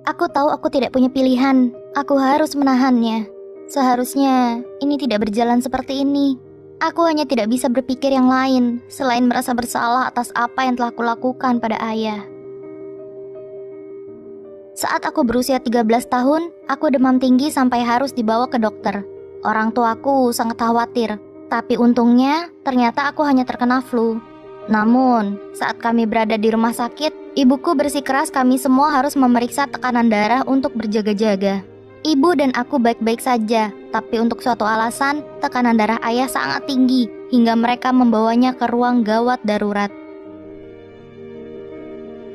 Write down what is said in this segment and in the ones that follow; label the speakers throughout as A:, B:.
A: Aku tahu aku tidak punya pilihan. Aku harus menahannya. Seharusnya ini tidak berjalan seperti ini. Aku hanya tidak bisa berpikir yang lain selain merasa bersalah atas apa yang telah kulakukan pada ayah. Saat aku berusia 13 tahun, aku demam tinggi sampai harus dibawa ke dokter. Orang tuaku sangat khawatir, tapi untungnya ternyata aku hanya terkena flu. Namun, saat kami berada di rumah sakit, ibuku bersikeras kami semua harus memeriksa tekanan darah untuk berjaga-jaga. Ibu dan aku baik-baik saja, tapi untuk suatu alasan, tekanan darah ayah sangat tinggi hingga mereka membawanya ke ruang gawat darurat.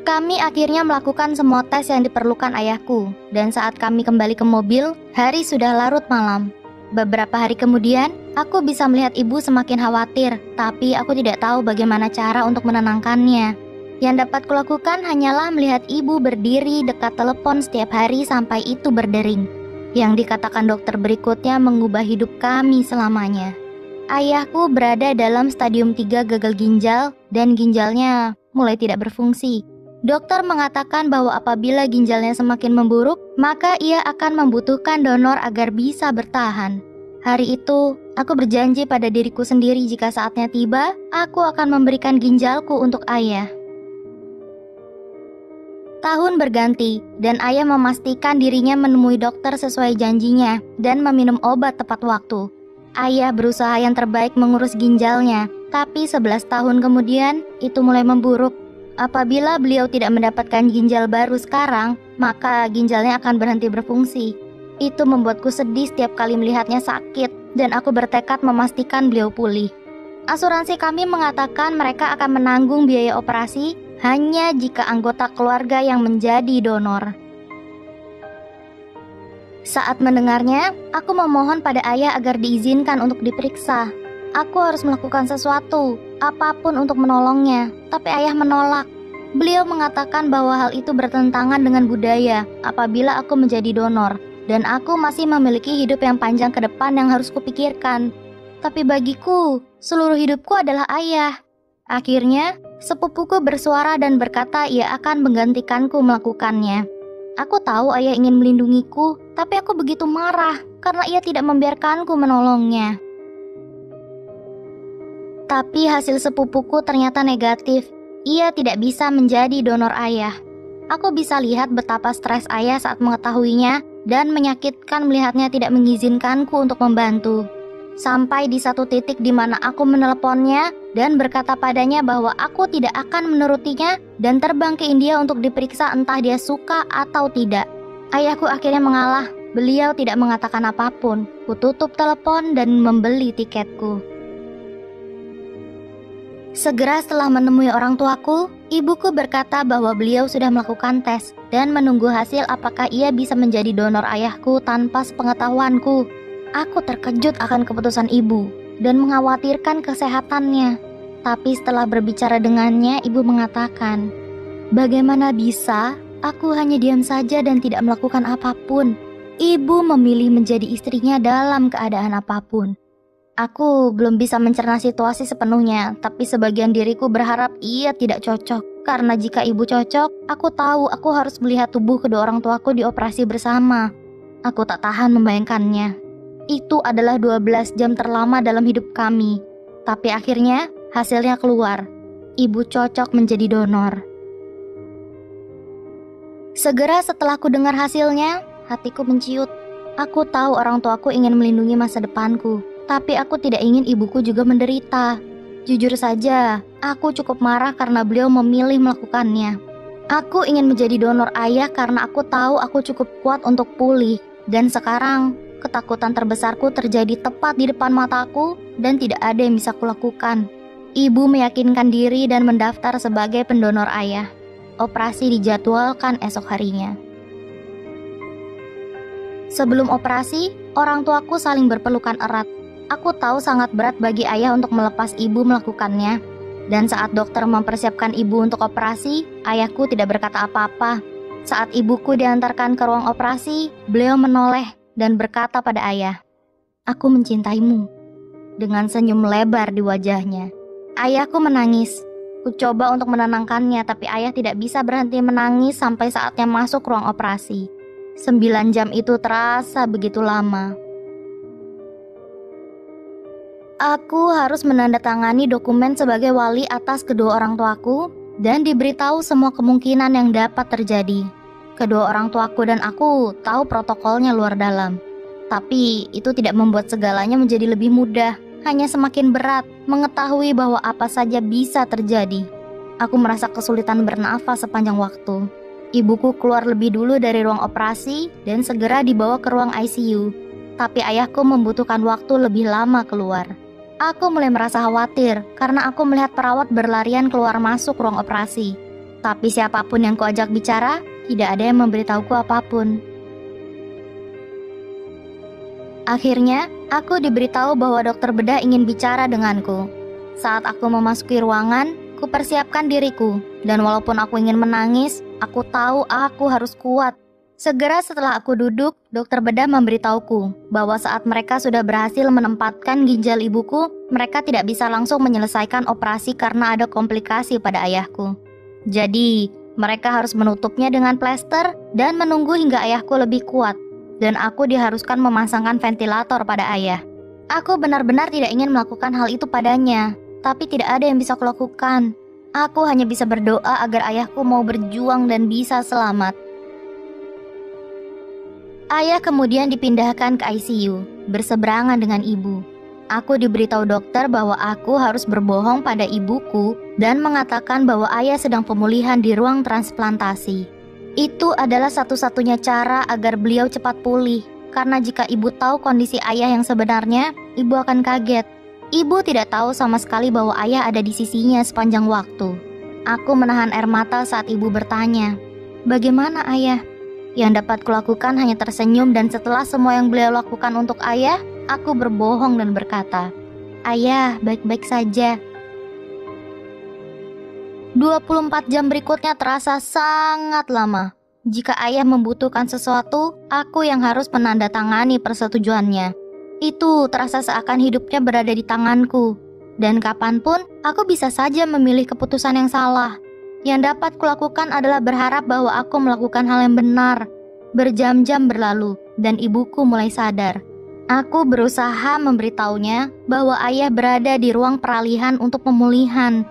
A: Kami akhirnya melakukan semua tes yang diperlukan ayahku, dan saat kami kembali ke mobil, hari sudah larut malam. Beberapa hari kemudian, aku bisa melihat ibu semakin khawatir, tapi aku tidak tahu bagaimana cara untuk menenangkannya. Yang dapat kulakukan hanyalah melihat ibu berdiri dekat telepon setiap hari sampai itu berdering. Yang dikatakan dokter berikutnya mengubah hidup kami selamanya. Ayahku berada dalam stadium 3 gagal ginjal dan ginjalnya mulai tidak berfungsi. Dokter mengatakan bahwa apabila ginjalnya semakin memburuk, maka ia akan membutuhkan donor agar bisa bertahan. Hari itu, aku berjanji pada diriku sendiri jika saatnya tiba, aku akan memberikan ginjalku untuk ayah. Tahun berganti, dan ayah memastikan dirinya menemui dokter sesuai janjinya dan meminum obat tepat waktu. Ayah berusaha yang terbaik mengurus ginjalnya, tapi 11 tahun kemudian, itu mulai memburuk. Apabila beliau tidak mendapatkan ginjal baru sekarang, maka ginjalnya akan berhenti berfungsi. Itu membuatku sedih setiap kali melihatnya sakit, dan aku bertekad memastikan beliau pulih. Asuransi kami mengatakan mereka akan menanggung biaya operasi hanya jika anggota keluarga yang menjadi donor. Saat mendengarnya, aku memohon pada ayah agar diizinkan untuk diperiksa. Aku harus melakukan sesuatu, apapun untuk menolongnya, tapi ayah menolak. Beliau mengatakan bahwa hal itu bertentangan dengan budaya apabila aku menjadi donor, dan aku masih memiliki hidup yang panjang ke depan yang harus kupikirkan. Tapi bagiku, seluruh hidupku adalah ayah. Akhirnya, sepupuku bersuara dan berkata ia akan menggantikanku melakukannya. Aku tahu ayah ingin melindungiku, tapi aku begitu marah karena ia tidak membiarkanku menolongnya. Tapi hasil sepupuku ternyata negatif. Ia tidak bisa menjadi donor ayah. Aku bisa lihat betapa stres ayah saat mengetahuinya dan menyakitkan melihatnya tidak mengizinkanku untuk membantu. Sampai di satu titik di mana aku menelponnya dan berkata padanya bahwa aku tidak akan menurutinya dan terbang ke India untuk diperiksa entah dia suka atau tidak. Ayahku akhirnya mengalah. Beliau tidak mengatakan apapun. Kututup telepon dan membeli tiketku. Segera setelah menemui orang tuaku, ibuku berkata bahwa beliau sudah melakukan tes dan menunggu hasil apakah ia bisa menjadi donor ayahku tanpa sepengetahuanku. Aku terkejut akan keputusan ibu dan mengkhawatirkan kesehatannya. Tapi setelah berbicara dengannya, ibu mengatakan, "Bagaimana bisa? Aku hanya diam saja dan tidak melakukan apapun." Ibu memilih menjadi istrinya dalam keadaan apapun. Aku belum bisa mencerna situasi sepenuhnya, tapi sebagian diriku berharap ia tidak cocok. Karena jika ibu cocok, aku tahu aku harus melihat tubuh kedua orang tuaku dioperasi bersama. Aku tak tahan membayangkannya. Itu adalah 12 jam terlama dalam hidup kami. Tapi akhirnya, hasilnya keluar. Ibu cocok menjadi donor. Segera setelah ku dengar hasilnya, hatiku menciut. Aku tahu orang tuaku ingin melindungi masa depanku. Tapi aku tidak ingin ibuku juga menderita. Jujur saja, aku cukup marah karena beliau memilih melakukannya. Aku ingin menjadi donor ayah karena aku tahu aku cukup kuat untuk pulih. Dan sekarang, ketakutan terbesarku terjadi tepat di depan mataku dan tidak ada yang bisa kulakukan. Ibu meyakinkan diri dan mendaftar sebagai pendonor ayah. Operasi dijadwalkan esok harinya. Sebelum operasi, orang tuaku saling berpelukan erat. Aku tahu sangat berat bagi ayah untuk melepas ibu melakukannya. Dan saat dokter mempersiapkan ibu untuk operasi, ayahku tidak berkata apa-apa. Saat ibuku diantarkan ke ruang operasi, beliau menoleh dan berkata pada ayah, "Aku mencintaimu." Dengan senyum lebar di wajahnya. Ayahku menangis. Ku coba untuk menenangkannya, tapi ayah tidak bisa berhenti menangis sampai saatnya masuk ruang operasi. 9 jam itu terasa begitu lama. Aku harus menandatangani dokumen sebagai wali atas kedua orang tuaku dan diberitahu semua kemungkinan yang dapat terjadi. Kedua orang tuaku dan aku tahu protokolnya luar dalam. Tapi itu tidak membuat segalanya menjadi lebih mudah, hanya semakin berat mengetahui bahwa apa saja bisa terjadi. Aku merasa kesulitan bernafas sepanjang waktu. Ibuku keluar lebih dulu dari ruang operasi dan segera dibawa ke ruang ICU. Tapi ayahku membutuhkan waktu lebih lama keluar. Aku mulai merasa khawatir karena aku melihat perawat berlarian keluar masuk ruang operasi. Tapi siapapun yang kuajak bicara, tidak ada yang memberitahuku apapun. Akhirnya, aku diberitahu bahwa dokter bedah ingin bicara denganku. Saat aku memasuki ruangan, ku persiapkan diriku. Dan walaupun aku ingin menangis, aku tahu aku harus kuat. Segera setelah aku duduk, dokter bedah memberitahuku bahwa saat mereka sudah berhasil menempatkan ginjal ibuku, mereka tidak bisa langsung menyelesaikan operasi karena ada komplikasi pada ayahku. Jadi, mereka harus menutupnya dengan plester dan menunggu hingga ayahku lebih kuat. Dan aku diharuskan memasangkan ventilator pada ayah. Aku benar-benar tidak ingin melakukan hal itu padanya, tapi tidak ada yang bisa kulakukan. Aku hanya bisa berdoa agar ayahku mau berjuang dan bisa selamat. Ayah kemudian dipindahkan ke ICU, berseberangan dengan ibu. Aku diberitahu dokter bahwa aku harus berbohong pada ibuku dan mengatakan bahwa ayah sedang pemulihan di ruang transplantasi. Itu adalah satu-satunya cara agar beliau cepat pulih, karena jika ibu tahu kondisi ayah yang sebenarnya, ibu akan kaget. Ibu tidak tahu sama sekali bahwa ayah ada di sisinya sepanjang waktu. Aku menahan air mata saat ibu bertanya, "Bagaimana ayah?" Yang dapat kulakukan hanya tersenyum dan setelah semua yang beliau lakukan untuk ayah, aku berbohong dan berkata, "Ayah, baik-baik saja." 24 jam berikutnya terasa sangat lama. Jika ayah membutuhkan sesuatu, aku yang harus menandatangani persetujuannya. Itu terasa seakan hidupnya berada di tanganku. Dan kapanpun, aku bisa saja memilih keputusan yang salah. Yang dapat kulakukan adalah berharap bahwa aku melakukan hal yang benar. Berjam-jam berlalu, dan ibuku mulai sadar. Aku berusaha memberitahunya bahwa ayah berada di ruang peralihan untuk pemulihan.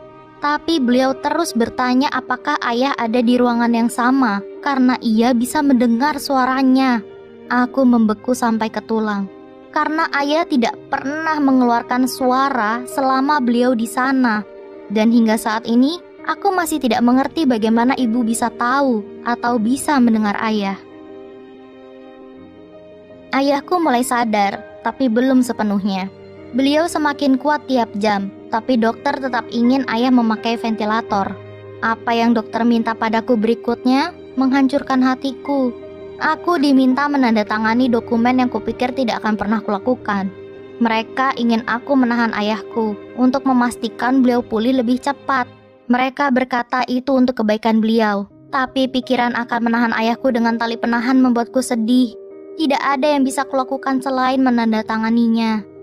A: Tapi beliau terus bertanya apakah ayah ada di ruangan yang sama, karena ia bisa mendengar suaranya. Aku membeku sampai ke tulang. Karena ayah tidak pernah mengeluarkan suara selama beliau di sana. Dan hingga saat ini, aku masih tidak mengerti bagaimana ibu bisa tahu atau bisa mendengar ayah. Ayahku mulai sadar, tapi belum sepenuhnya. Beliau semakin kuat tiap jam, tapi dokter tetap ingin ayah memakai ventilator. Apa yang dokter minta padaku berikutnya menghancurkan hatiku. Aku diminta menandatangani dokumen yang kupikir tidak akan pernah kulakukan. Mereka ingin aku menahan ayahku untuk memastikan beliau pulih lebih cepat. Mereka berkata itu untuk kebaikan beliau, tapi pikiran akan menahan ayahku dengan tali penahan membuatku sedih. Tidak ada yang bisa kulakukan selain menandatanganinya.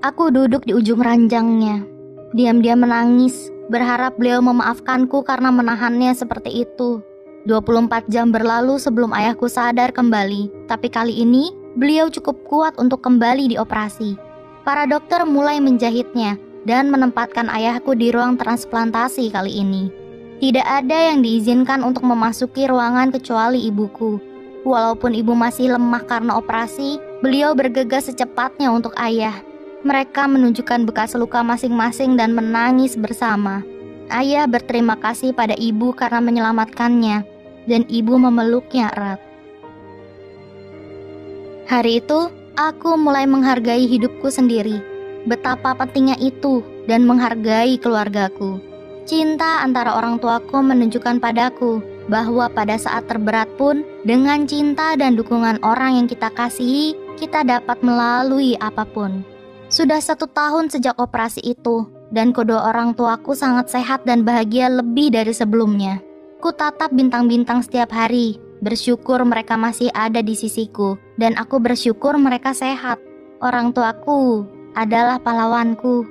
A: Aku duduk di ujung ranjangnya, diam-diam menangis, berharap beliau memaafkanku karena menahannya seperti itu. 24 jam berlalu sebelum ayahku sadar kembali, tapi kali ini beliau cukup kuat untuk kembali dioperasi. Para dokter mulai menjahitnya dan menempatkan ayahku di ruang transplantasi kali ini. Tidak ada yang diizinkan untuk memasuki ruangan kecuali ibuku. Walaupun ibu masih lemah karena operasi, beliau bergegas secepatnya untuk ayah. Mereka menunjukkan bekas luka masing-masing dan menangis bersama. Ayah berterima kasih pada ibu karena menyelamatkannya, dan ibu memeluknya erat. Hari itu, aku mulai menghargai hidupku sendiri. Betapa pentingnya itu dan menghargai keluargaku. Cinta antara orang tuaku menunjukkan padaku bahwa pada saat terberat pun, dengan cinta dan dukungan orang yang kita kasihi, kita dapat melalui apapun. Sudah 1 tahun sejak operasi itu, dan kedua orang tuaku sangat sehat dan bahagia lebih dari sebelumnya. Ku tatap bintang-bintang setiap hari, bersyukur mereka masih ada di sisiku, dan aku bersyukur mereka sehat. Orang tuaku adalah pahlawanku.